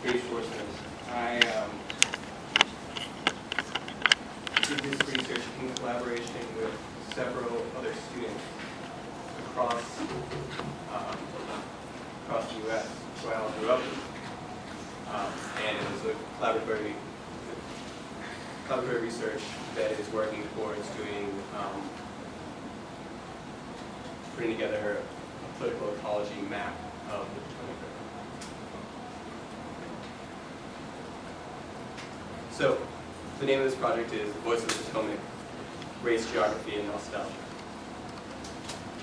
Gabe Schwartzman. I did this research in collaboration with several other students across the U.S., who I all grew up with. And it was a collaboratory research that is working towards doing putting together a political ecology map of the Potomac River. So, the name of this project is Voice of the Potomac, Race, Geography, and Nostalgia.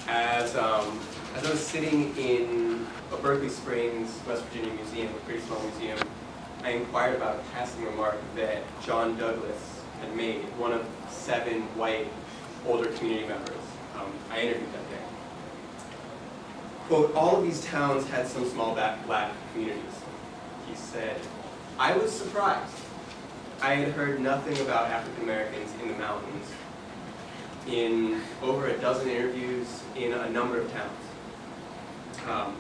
As I was sitting in a Berkeley Springs, West Virginia museum, a pretty small museum, I inquired about a passing remark that John Douglas had made, one of 7 white older community members I interviewed that day. Quote, "All of these towns had some small black communities," he said. "I was surprised. I had heard nothing about African Americans in the mountains in over a dozen interviews in a number of towns."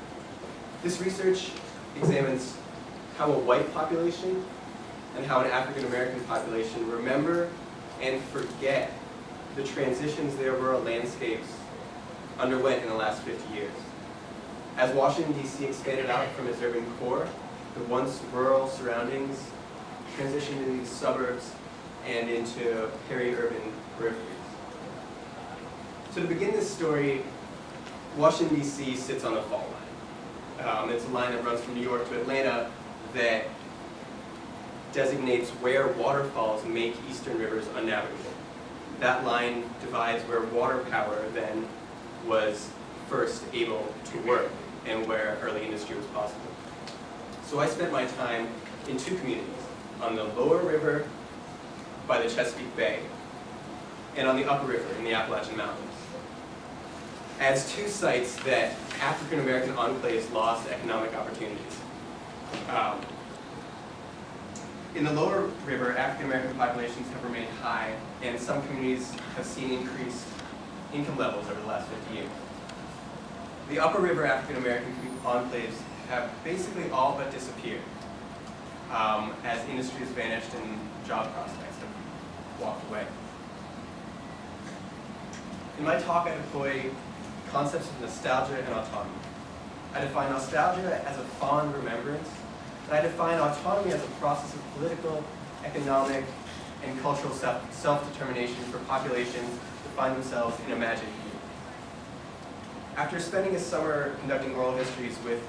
This research examines how a white population and how an African American population remember and forget the transitions their rural landscapes underwent in the last 50 years. As Washington, D.C. expanded out from its urban core, the once rural surroundings transitioned into these suburbs and into peri-urban peripheries. So to begin this story, Washington, D.C. sits on the fault line. It's a line that runs from New York to Atlanta that designates where waterfalls make eastern rivers unnavigable. That line divides where water power then was first able to work and where early industry was possible. So I spent my time in 2 communities, on the lower river by the Chesapeake Bay and on the upper river in the Appalachian Mountains, as 2 sites that African American enclaves lost economic opportunities. In the lower river, African American populations have remained high, and some communities have seen increased income levels over the last 50 years. The upper river African American enclaves have basically all but disappeared as industry has vanished and job prospects have walked away. In my talk, I deploy concepts of nostalgia and autonomy. I define nostalgia as a fond remembrance, and I define autonomy as a process of political, economic, and cultural self-determination for populations to find themselves in imagined future. After spending a summer conducting oral histories with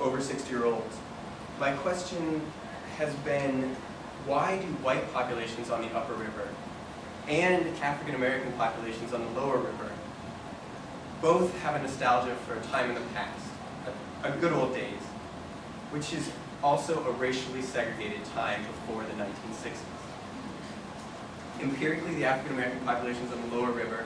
over 60-year-olds, my question has been, why do white populations on the upper river and African American populations on the lower river both have a nostalgia for a time in the past, a good old days, which is also a racially segregated time before the 1960s. Empirically, the African American populations on the lower river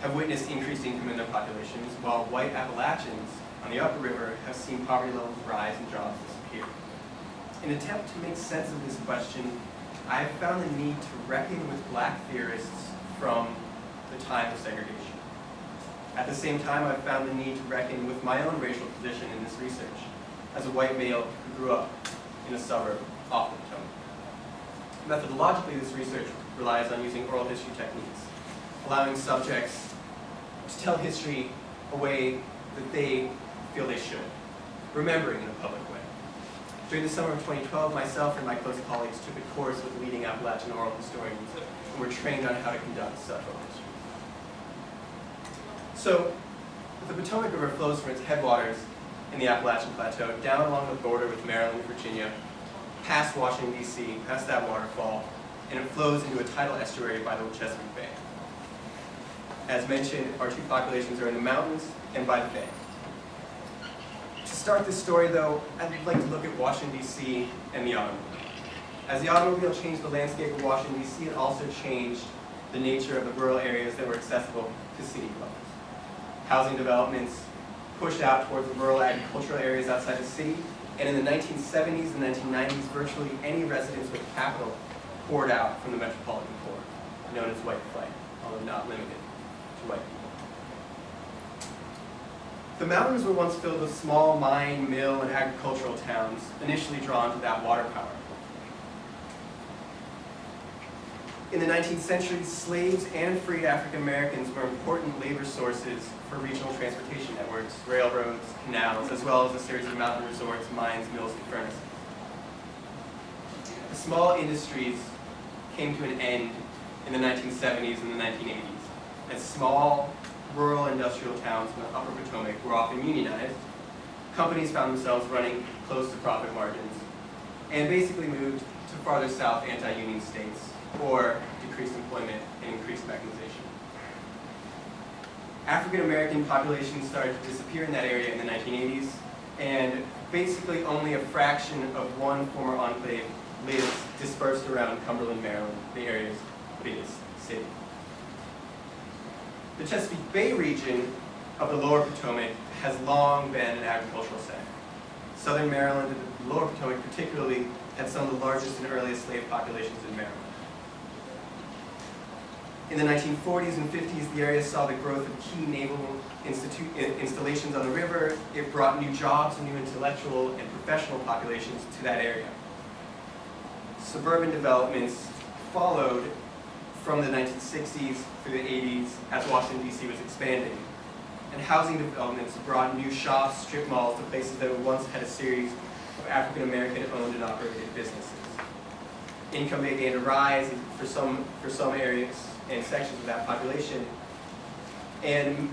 have witnessed increased income in their populations, while white Appalachians on the upper river have seen poverty levels rise and jobs disappear. In an attempt to make sense of this question, I have found the need to reckon with black theorists from the time of segregation. At the same time, I've found the need to reckon with my own racial position in this research, as a white male who grew up in a suburb off the Potomac. Methodologically, this research relies on using oral history techniques, allowing subjects to tell history a way that they feel they should, remembering in a public way. During the summer of 2012, myself and my close colleagues took a course with leading Appalachian oral historians and were trained on how to conduct such oral history. So, the Potomac River flows from its headwaters in the Appalachian Plateau down along the border with Maryland and Virginia, past Washington, D.C., past that waterfall, and it flows into a tidal estuary by the Chesapeake Bay. As mentioned, our 2 populations are in the mountains and by the bay. To start this story, though, I'd like to look at Washington, D.C. and the automobile. As the automobile changed the landscape of Washington, D.C., it also changed the nature of the rural areas that were accessible to city dwellers. Housing developments pushed out towards the rural agricultural areas outside the city, and in the 1970s and 1990s, virtually any residence with capital poured out from the metropolitan core, known as white flight, although not limited to white people. The mountains were once filled with small mine, mill, and agricultural towns, initially drawn to that water power. In the 19th century, slaves and free African Americans were important labor sources for regional transportation networks, railroads, canals, as well as a series of mountain resorts, mines, mills, and furnaces. The small industries came to an end in the 1970s and the 1980s, as small rural industrial towns in the upper Potomac were often unionized. Companies found themselves running close to profit margins and basically moved to farther south anti-union states or decreased employment and increased mechanization. African American populations started to disappear in that area in the 1980s, and basically only a fraction of one former enclave lives dispersed around Cumberland, Maryland, the area's biggest city. The Chesapeake Bay region of the lower Potomac has long been an agricultural center. Southern Maryland and the lower Potomac particularly had some of the largest and earliest slave populations in Maryland. In the 1940s and 50s, the area saw the growth of key naval installations on the river. It brought new jobs and new intellectual and professional populations to that area. Suburban developments followed from the 1960s through the 80s as Washington, D.C. was expanding. And housing developments brought new shops, strip malls to places that once had a series of African American owned and operated businesses. Income began to rise for some areas and sections of that population. And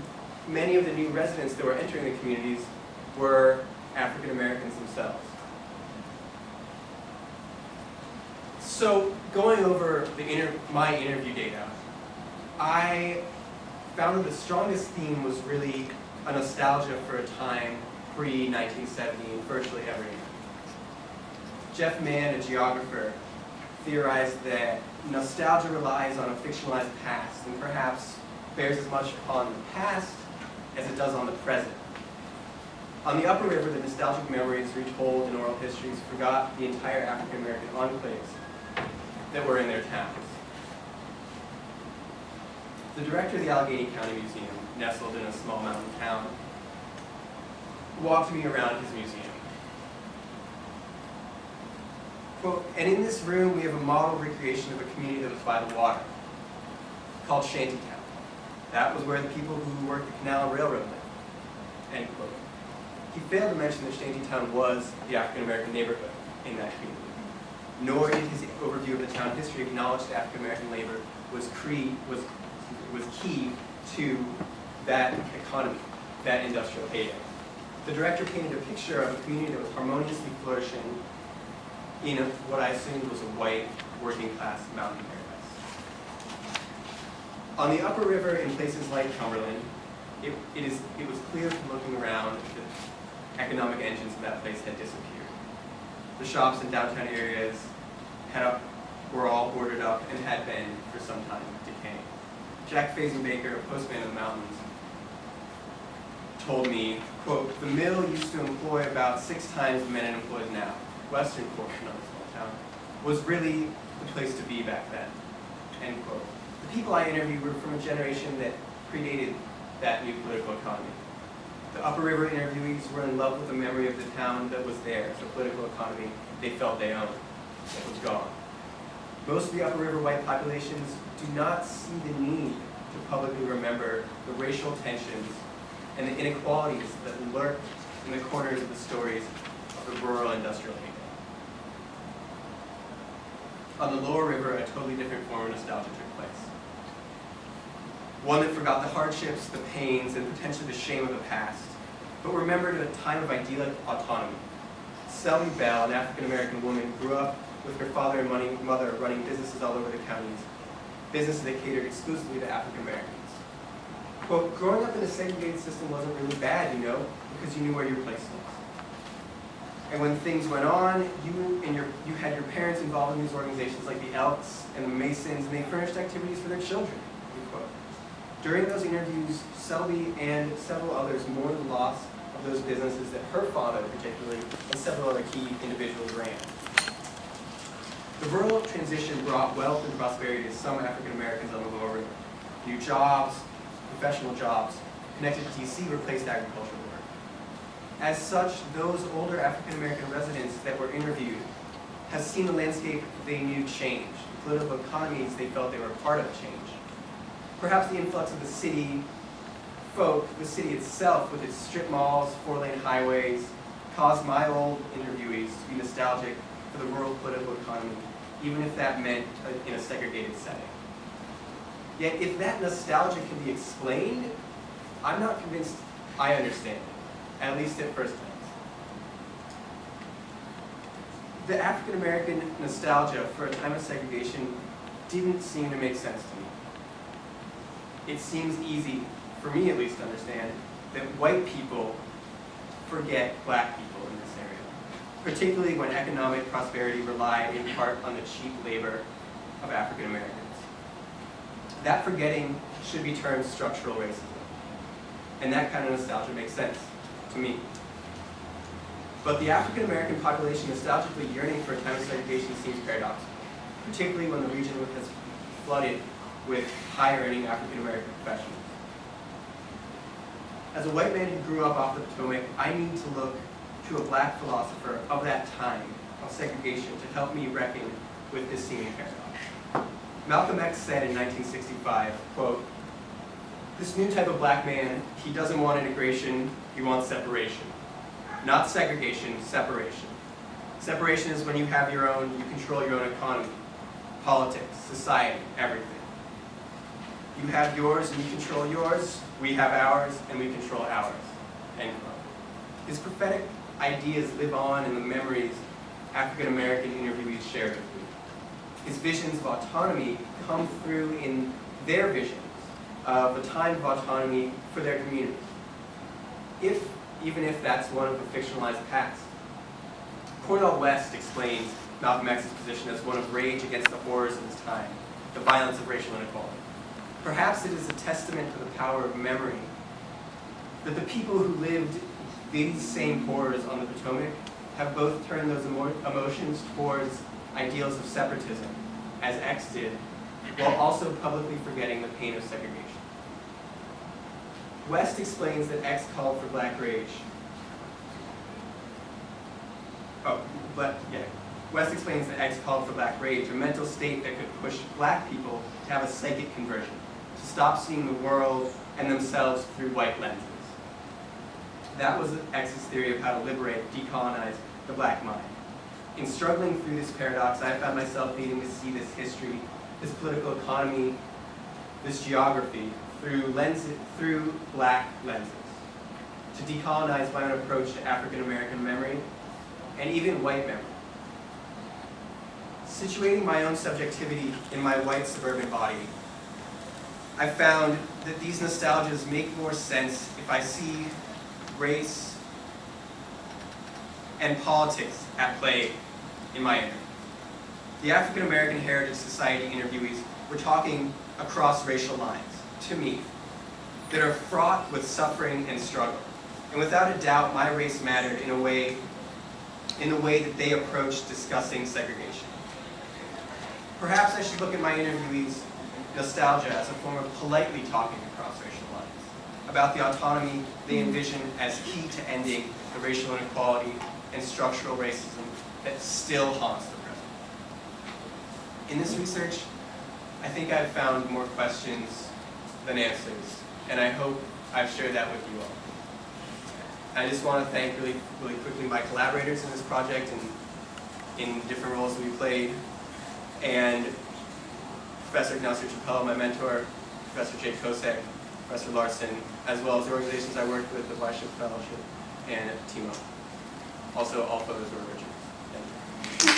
many of the new residents that were entering the communities were African Americans themselves. So going over my interview data, I found that the strongest theme was really a nostalgia for a time pre-1970 in virtually every year. Jeff Mann, a geographer, theorized that nostalgia relies on a fictionalized past and perhaps bears as much upon the past as it does on the present. On the upper river, the nostalgic memories retold in oral histories forgot the entire African American enclaves that were in their towns. The director of the Allegheny County Museum, nestled in a small mountain town, walked me around his museum. Quote, and in this room we have a model recreation of a community that was by the water, called Shantytown. That was where the people who worked the canal and railroad lived, end quote. He failed to mention that Shantytown was the African American neighborhood in that community. Nor did his overview of the town history acknowledge that African American labor was key to that economy, that industrial heyday. The director painted a picture of a community that was harmoniously flourishing in what I assumed was a white, working-class mountain paradise. On the upper river, in places like Cumberland, it was clear from looking around that the economic engines of that place had disappeared. The shops in downtown areas were all boarded up and had been for some time decaying. Jack Fazenbaker, a postman in the mountains, told me, quote, the mill used to employ about 6 times the men it employs now. Western portion of the small town was really the place to be back then, end quote. The people I interviewed were from a generation that predated that new political economy. The upper river interviewees were in love with the memory of the town that was there, the political economy they felt they owned, that was gone. Most of the upper river white populations do not see the need to publicly remember the racial tensions and the inequalities that lurk in the corners of the stories of the rural industrial heyday. On the lower river, a totally different form of nostalgia took place. One that forgot the hardships, the pains, and potentially the shame of the past, but remembered a time of idyllic autonomy. Selby Bell, an African-American woman, grew up with her father and mother running businesses all over the counties, businesses that catered exclusively to African-Americans. Quote, growing up in a segregated system wasn't really bad, because you knew where your place was. And when things went on, you had your parents involved in these organizations like the Elks and the Masons, and they furnished activities for their children, end quote. During those interviews, Selby and several others mourned the loss of those businesses that her father particularly, and several other key individuals ran. The rural transition brought wealth and prosperity to some African Americans on the lower river. New jobs, professional jobs, connected to DC replaced agricultural work. As such, those older African-American residents that were interviewed have seen the landscape they knew change, the political economies they felt they were part of change. Perhaps the influx of the city folk, the city itself with its strip malls, 4-lane highways, caused my old interviewees to be nostalgic for the rural political economy, even if that meant in a segregated setting. Yet if that nostalgia can be explained, I'm not convinced I understand it, at least at first glance. The African-American nostalgia for a time of segregation didn't seem to make sense to me. It seems easy, for me at least, to understand that white people forget black people in this area, particularly when economic prosperity relied in part on the cheap labor of African Americans. That forgetting should be termed structural racism, and that kind of nostalgia makes sense to me. But the African American population nostalgically yearning for a time of segregation seems paradoxical, particularly when the region has flooded with high-earning African American professionals. As a white man who grew up off the Potomac, I need to look to a black philosopher of that time of segregation to help me reckon with this seeming paradox. Malcolm X said in 1965, quote, "This new type of black man, he doesn't want integration, he wants separation. Not segregation, separation. Separation is when you have your own, you control your own economy, politics, society, everything. You have yours and you control yours, we have ours and we control ours." End quote. His prophetic ideas live on in the memories African American interviewees shared with me. His visions of autonomy come through in their visions of a time of autonomy for their community, even if that's one of a fictionalized past. Cornel West explains Malcolm X's position as one of rage against the horrors of his time, the violence of racial inequality. Perhaps it is a testament to the power of memory that the people who lived these same horrors on the Potomac have both turned those emotions towards ideals of separatism, as X did, while also publicly forgetting the pain of segregation. West explains that X called for black rage. West explains that X called for black rage, a mental state that could push black people to have a psychic conversion, to stop seeing the world and themselves through white lenses. That was X's theory of how to liberate, decolonize the black mind. In struggling through this paradox, I found myself needing to see this history, this political economy, this geography through black lenses, to decolonize my own approach to African American memory and even white memory. Situating my own subjectivity in my white suburban body, I found that these nostalgias make more sense if I see race and politics at play in my interview. The African American Heritage Society interviewees were talking across racial lines, to me, that are fraught with suffering and struggle. And without a doubt, my race mattered in the way that they approached discussing segregation. Perhaps I should look at my interviewees' nostalgia as a form of politely talking across racial lines, about the autonomy they envision as key to ending the racial inequality and structural racism that still haunts the present. In this research, I think I've found more questions than answers, and I hope I've shared that with you all. I just want to thank really quickly my collaborators in this project and in different roles we played, and Professor Ignacio Chapela, my mentor, Professor Jake Kosek, Professor Larson, as well as the organizations I worked with, the Wishek Fellowship and TIMO. Also, all photos were original. Thank you.